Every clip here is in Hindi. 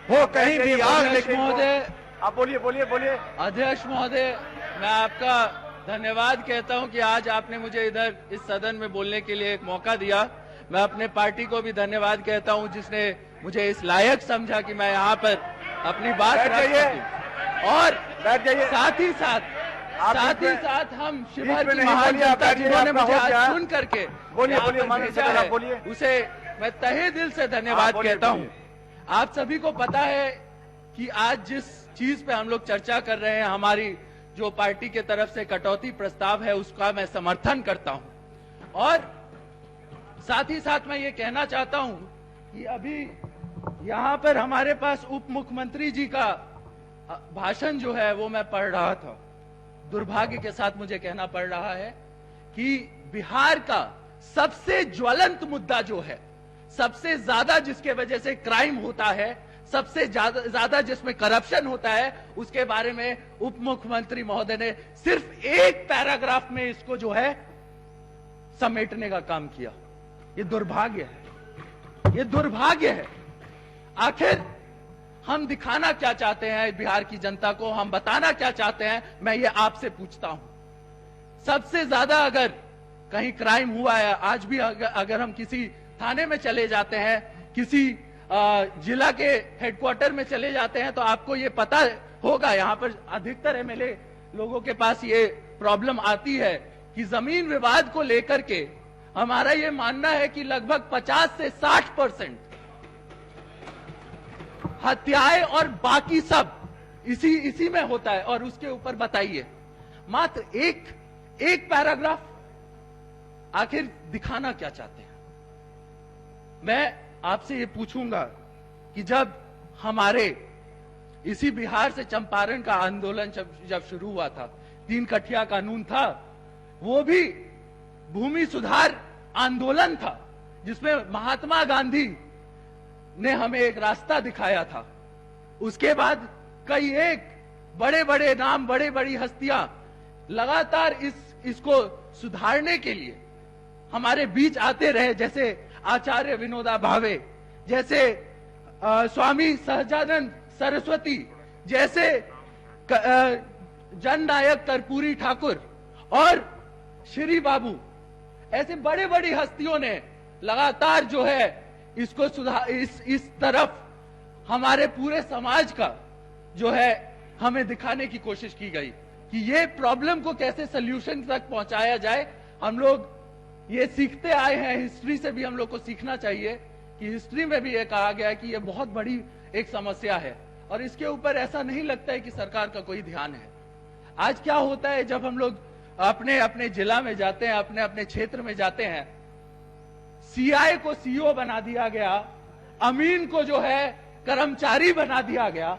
कहीं भी आग। अध्यक्ष महोदय, आप बोलिए। अध्यक्ष महोदय, मैं आपका धन्यवाद कहता हूं कि आज आपने मुझे इधर इस सदन में बोलने के लिए एक मौका दिया। मैं अपने पार्टी को भी धन्यवाद कहता हूं जिसने मुझे इस लायक समझा कि मैं यहाँ पर अपनी बात रख सकूं। और साथ ही साथ हम शिवहर की महान जनता जिन्होंने मुझे आज चुन करके बोलिए, उसे मैं तहे दिल से धन्यवाद कहता हूं। आप सभी को पता है कि आज जिस चीज पे हम लोग चर्चा कर रहे हैं, हमारी जो पार्टी के तरफ से कटौती प्रस्ताव है, उसका मैं समर्थन करता हूं। और साथ ही साथ मैं ये कहना चाहता हूं कि अभी यहां पर हमारे पास उप मुख्यमंत्री जी का भाषण जो है वो मैं पढ़ रहा था। दुर्भाग्य के साथ मुझे कहना पड़ रहा है कि बिहार का सबसे ज्वलंत मुद्दा जो है, सबसे ज्यादा जिसके वजह से क्राइम होता है, सबसे ज्यादा जिसमें करप्शन होता है, उसके बारे में उप मुख्यमंत्री महोदय ने सिर्फ एक पैराग्राफ में इसको जो है समेटने का काम किया। ये दुर्भाग्य है। आखिर हम दिखाना क्या चाहते हैं बिहार की जनता को, हम बताना क्या चाहते हैं, मैं ये आपसे पूछता हूं। सबसे ज्यादा अगर कहीं क्राइम हुआ है, आज भी अगर हम किसी थाने में चले जाते हैं, किसी जिला के हेडक्वार्टर में चले जाते हैं, तो आपको ये पता होगा, यहाँ पर अधिकतर एमएलए लोगों के पास ये प्रॉब्लम आती है कि जमीन विवाद को लेकर के हमारा ये मानना है कि लगभग 50 से 60% हत्याएं और बाकी सब इसी में होता है। और उसके ऊपर बताइए मात्र एक पैराग्राफ, आखिर दिखाना क्या चाहते हैं? मैं आपसे ये पूछूंगा कि जब हमारे इसी बिहार से चंपारण का आंदोलन जब शुरू हुआ था, 3 कठिया कानून था, वो भी भूमि सुधार आंदोलन था जिसमें महात्मा गांधी ने हमें एक रास्ता दिखाया था। उसके बाद कई एक बड़े बड़े नाम, बड़े बड़ी हस्तियां लगातार इसको सुधारने के लिए हमारे बीच आते रहे, जैसे आचार्य विनोबा भावे, जैसे स्वामी सहजानंद सरस्वती, जैसे जननायक कर्पूरी ठाकुर और श्री बाबू, ऐसे बड़े बड़ी हस्तियों ने लगातार जो है इसको सुधार, इस तरफ हमारे पूरे समाज का जो है हमें दिखाने की कोशिश की गई कि ये प्रॉब्लम को कैसे सल्यूशन तक पहुंचाया जाए। हम लोग ये सीखते आए हैं, हिस्ट्री से भी हम लोग को सीखना चाहिए कि हिस्ट्री में भी ये कहा गया है कि ये बहुत बड़ी एक समस्या है और इसके ऊपर ऐसा नहीं लगता है कि सरकार का कोई ध्यान है। आज क्या होता है, जब हम लोग अपने अपने जिला में जाते हैं, अपने अपने क्षेत्र में जाते हैं, सीआई को सीओ बना दिया गया, अमीन को जो है कर्मचारी बना दिया गया।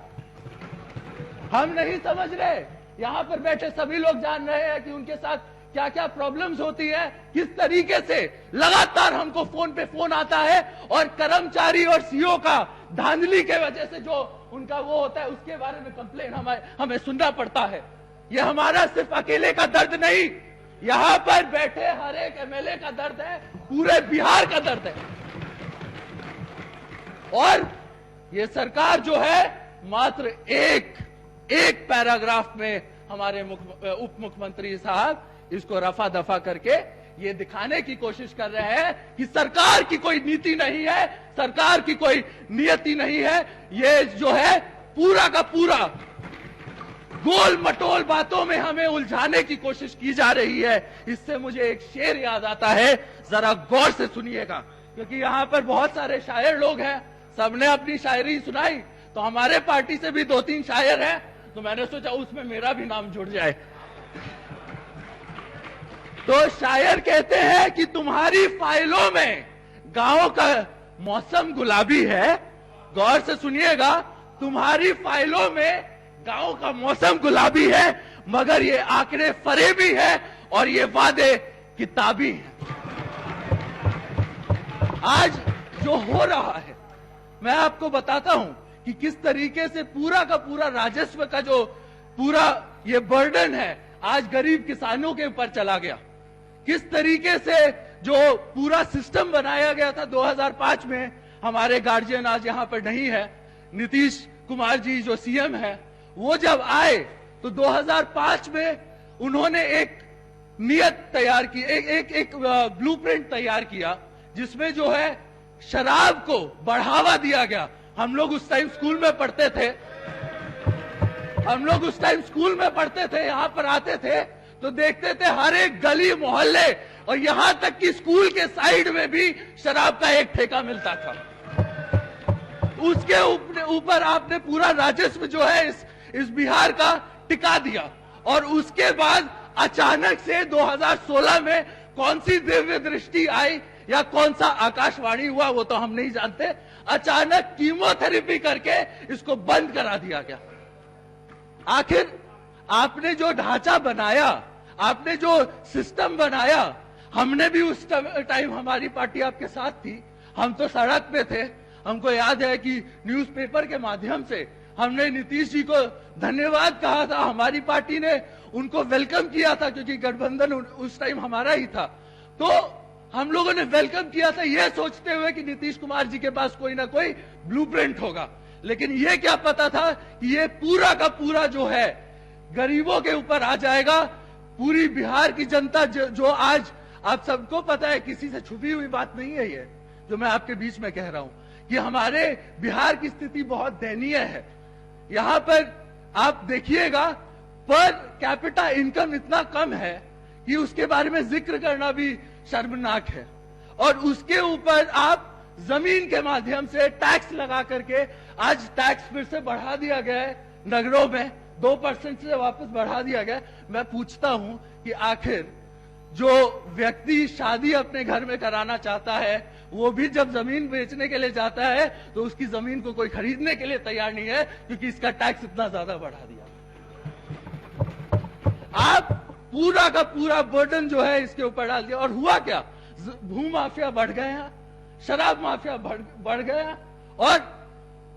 हम नहीं समझ रहे, यहां पर बैठे सभी लोग जान रहे हैं कि उनके साथ क्या क्या प्रॉब्लम्स होती है, किस तरीके से लगातार हमको फोन पे फोन आता है और कर्मचारी और सीओ का धांधली के वजह से जो उनका वो होता है, उसके बारे में कंप्लेन हमें सुनना पड़ता है। यह हमारा सिर्फ अकेले का दर्द नहीं, यहां पर बैठे हर एक एमएलए का दर्द है, पूरे बिहार का दर्द है। और ये सरकार जो है मात्र एक पैराग्राफ में हमारे उप मुख्यमंत्री साहब इसको रफा दफा करके ये दिखाने की कोशिश कर रहे हैं कि सरकार की कोई नीति नहीं है, सरकार की कोई नियति नहीं है। ये जो है पूरा का पूरा गोल मटोल बातों में हमें उलझाने की कोशिश की जा रही है। इससे मुझे एक शेर याद आता है, जरा गौर से सुनिएगा, क्योंकि यहाँ पर बहुत सारे शायर लोग हैं, सबने अपनी शायरी सुनाई, तो हमारे पार्टी से भी 2-3 शायर हैं, तो मैंने सोचा उसमें मेरा भी नाम जुड़ जाए। तो शायर कहते हैं कि तुम्हारी फाइलों में गांव का मौसम गुलाबी है। गौर से सुनिएगा, तुम्हारी फाइलों में गांव का मौसम गुलाबी है, मगर ये आंकड़े फरेबी है और ये वादे किताबी हैं। आज जो हो रहा है, मैं आपको बताता हूं कि किस तरीके से पूरा का पूरा राजस्व का जो पूरा ये बर्डन है आज गरीब किसानों के ऊपर चला गया। किस तरीके से जो पूरा सिस्टम बनाया गया था 2005 में, हमारे गार्जियन आज यहां पर नहीं है, नीतीश कुमार जी जो सीएम है, वो जब आए तो 2005 में उन्होंने एक नियत तैयार की, एक ब्लूप्रिंट तैयार किया, जिसमें जो है शराब को बढ़ावा दिया गया। हम लोग उस टाइम स्कूल में पढ़ते थे, यहाँ पर आते थे तो देखते थे हर एक गली मोहल्ले और यहां तक कि स्कूल के साइड में भी शराब का एक ठेका मिलता था। उसके ऊपर आपने पूरा राजस्व जो है इस बिहार का टिका दिया, और उसके बाद अचानक से 2016 में कौन सी दिव्य दृष्टि आई या कौन सा आकाशवाणी हुआ वो तो हम नहीं जानते, अचानक कीमोथेरेपी करके इसको बंद करा दिया गया। आखिर आपने जो ढांचा बनाया, आपने जो सिस्टम बनाया, हमने भी उस टाइम हमारी पार्टी आपके साथ थी, हम तो सड़क पे थे। हमको याद है कि न्यूज़पेपर के माध्यम से हमने नीतीश जी को धन्यवाद कहा था, हमारी पार्टी ने उनको वेलकम किया था क्योंकि गठबंधन उस टाइम हमारा ही था। तो हम लोगों ने वेलकम किया था यह सोचते हुए कि नीतीश कुमार जी के पास कोई ना कोई ब्लूप्रिंट होगा, लेकिन यह क्या पता था कि ये पूरा का पूरा जो है गरीबों के ऊपर आ जाएगा। पूरी बिहार की जनता जो आज आप सबको पता है, किसी से छुपी हुई बात नहीं है ये जो मैं आपके बीच में कह रहा हूं कि हमारे बिहार की स्थिति बहुत दयनीय है। यहां पर आप देखिएगा पर कैपिटा इनकम इतना कम है कि उसके बारे में जिक्र करना भी शर्मनाक है, और उसके ऊपर आप जमीन के माध्यम से टैक्स लगा करके आज टैक्स फिर से बढ़ा दिया गया है, नगरों में 2% से वापस बढ़ा दिया गया। मैं पूछता हूं कि आखिर जो व्यक्ति शादी अपने घर में कराना चाहता है वो भी जब जमीन बेचने के लिए जाता है तो उसकी जमीन को कोई खरीदने के लिए तैयार नहीं है क्योंकि इसका टैक्स इतना ज्यादा बढ़ा दिया। आप पूरा का पूरा बर्डन जो है इसके ऊपर डाल दिया, और हुआ क्या, भू माफिया बढ़ गया, शराब माफिया बढ़ गया, और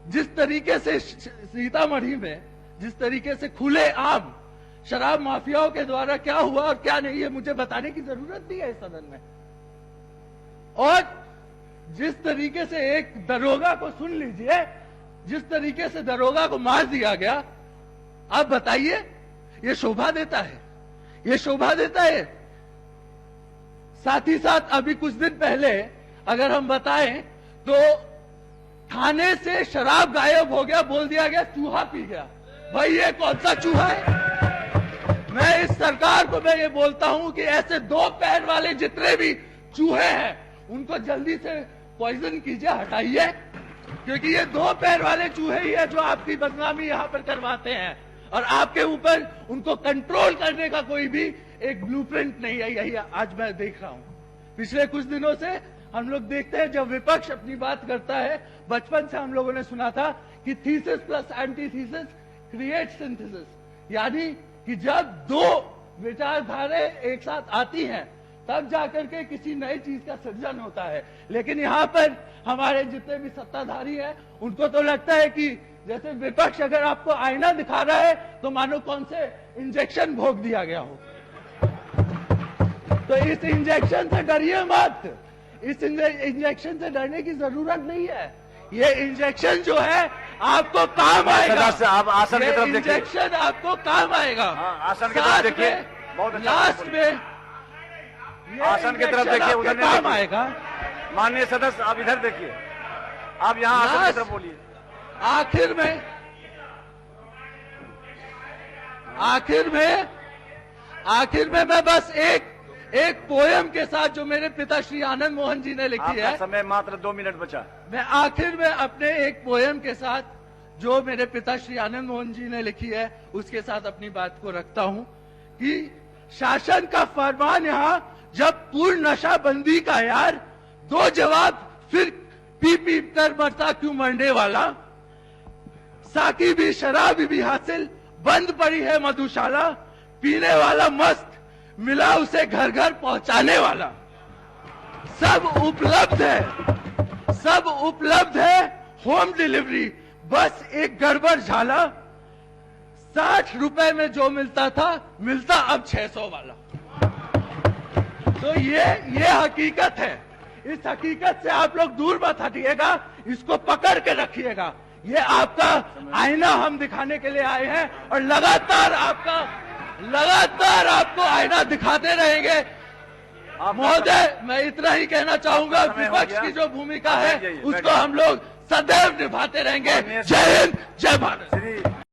जिस तरीके से सीतामढ़ी में जिस तरीके से खुले आम शराब माफियाओं के द्वारा क्या हुआ और क्या नहीं है मुझे बताने की जरूरत नहीं है इस सदन में। और जिस तरीके से एक दरोगा को सुन लीजिए, जिस तरीके से दरोगा को मार दिया गया, आप बताइए ये शोभा देता है? ये शोभा देता है? साथ ही साथ अभी कुछ दिन पहले अगर हम बताएं तो थाने से शराब गायब हो गया, बोल दिया गया चूहा पी गया। भाई ये कौन सा चूहा है? मैं इस सरकार को मैं ये बोलता हूं कि ऐसे 2 पैर वाले जितने भी चूहे हैं उनको जल्दी से पॉइजन कीजिए, हटाइए, क्योंकि ये 2 पैर वाले चूहे ही है जो आपकी बदनामी यहां पर करवाते हैं, और आपके ऊपर उनको कंट्रोल करने का कोई भी एक ब्लूप्रिंट नहीं है। यही आज मैं देख रहा हूं। पिछले कुछ दिनों से हम लोग देखते हैं जब विपक्ष अपनी बात करता है, बचपन से हम लोगों ने सुना था कि thesis plus antithesis create synthesis, यानी कि जब 2 विचारधाराएं एक साथ आती हैं तब जाकर के किसी नई चीज का सृजन होता है। लेकिन यहाँ पर हमारे जितने भी सत्ताधारी हैं उनको तो लगता है कि जैसे विपक्ष अगर आपको आईना दिखा रहा है तो मानो कौन से इंजेक्शन भोग दिया गया हो। तो इस इंजेक्शन से डरिए मत, इस इंजेक्शन से डरने की जरूरत नहीं है। ये इंजेक्शन जो है आपको काम आएगा। आप आसन की तरफ देखिए, इंजेक्शन आपको काम आएगा। आसन की तरफ देखिए, बहुत अच्छा लास्ट में आसन की तरफ देखिए, उधर काम आएगा। माननीय सदस्य आप इधर देखिए, आप यहाँ आसन की तरफ बोलिए। आखिर में मैं बस एक पोयम के साथ जो मेरे पिता श्री आनंद मोहन जी ने लिखी है, समय मात्र 2 मिनट बचा। मैं आखिर में अपने एक पोयम के साथ जो मेरे पिता श्री आनंद मोहन जी ने लिखी है उसके साथ अपनी बात को रखता हूं कि शासन का फरमान यहाँ जब पूर्ण नशाबंदी का यार, 2 जवाब फिर पी पी कर मरता क्यों मरने वाला, साकी भी शराब भी हासिल, बंद पड़ी है मधुशाला, पीने वाला मस्त मिला उसे घर घर पहुंचाने वाला। सब उपलब्ध है होम डिलीवरी, बस एक गड़बड़ झाला, 60 रुपए में जो मिलता था मिलता अब 600 वाला। तो ये हकीकत है, इस हकीकत से आप लोग दूर मत हटिएगा, इसको पकड़ के रखिएगा। ये आपका आईना हम दिखाने के लिए आए हैं और लगातार आपको आईना दिखाते रहेंगे। महोदय, मैं इतना ही कहना चाहूंगा, विपक्ष की जो भूमिका है उसको हम लोग सदैव निभाते रहेंगे। जय हिंद, जय भारत।